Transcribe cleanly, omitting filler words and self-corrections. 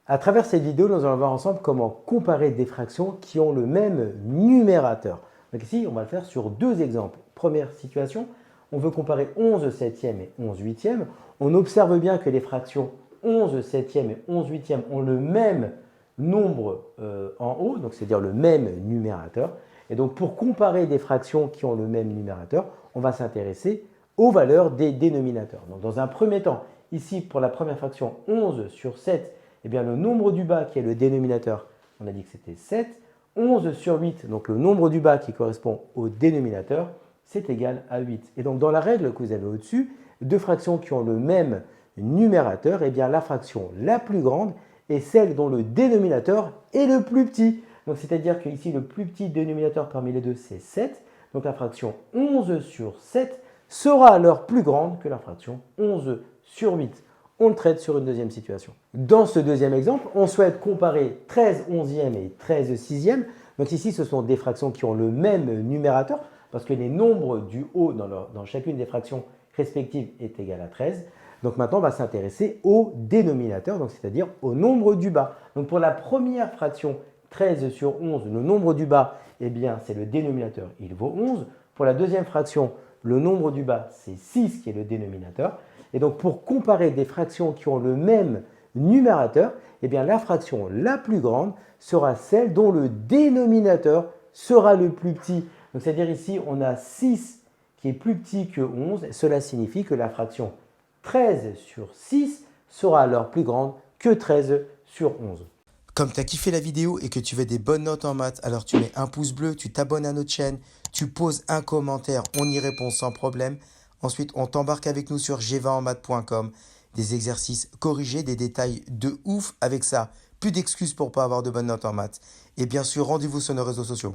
À travers cette vidéo, nous allons voir ensemble comment comparer des fractions qui ont le même numérateur. Donc ici, on va le faire sur deux exemples. Première situation, on veut comparer 11 septièmes et 11 huitièmes. On observe bien que les fractions 11 septièmes et 11 huitièmes ont le même nombre en haut, donc c'est-à-dire le même numérateur. Et donc pour comparer des fractions qui ont le même numérateur, on va s'intéresser aux valeurs des dénominateurs. Donc dans un premier temps, ici pour la première fraction 11 sur 7, eh bien, le nombre du bas qui est le dénominateur, on a dit que c'était 7. 11 sur 8, donc le nombre du bas qui correspond au dénominateur, c'est égal à 8. Et donc dans la règle que vous avez au-dessus, deux fractions qui ont le même numérateur, eh bien la fraction la plus grande est celle dont le dénominateur est le plus petit. Donc c'est-à-dire que ici le plus petit dénominateur parmi les deux, c'est 7. Donc la fraction 11 sur 7 sera alors plus grande que la fraction 11 sur 8. On le traite sur une deuxième situation. Dans ce deuxième exemple, on souhaite comparer 13 onzièmes et 13 sixièmes. Donc ici, ce sont des fractions qui ont le même numérateur parce que les nombres du haut dans chacune des fractions respectives est égal à 13. Donc maintenant, on va s'intéresser au dénominateur, c'est-à-dire au nombre du bas. Donc pour la première fraction 13 sur 11, le nombre du bas, eh bien, c'est le dénominateur, il vaut 11. Pour la deuxième fraction, le nombre du bas, c'est 6 qui est le dénominateur. Et donc, pour comparer des fractions qui ont le même numérateur, eh bien, la fraction la plus grande sera celle dont le dénominateur sera le plus petit. Donc, c'est-à-dire ici, on a 6 qui est plus petit que 11. Cela signifie que la fraction 13 sur 6 sera alors plus grande que 13 sur 11. Comme tu as kiffé la vidéo et que tu veux des bonnes notes en maths, alors tu mets un pouce bleu, tu t'abonnes à notre chaîne, tu poses un commentaire, on y répond sans problème. Ensuite, on t'embarque avec nous sur g20enmaths.com. Des exercices corrigés, des détails de ouf avec ça. Plus d'excuses pour ne pas avoir de bonnes notes en maths. Et bien sûr, rendez-vous sur nos réseaux sociaux.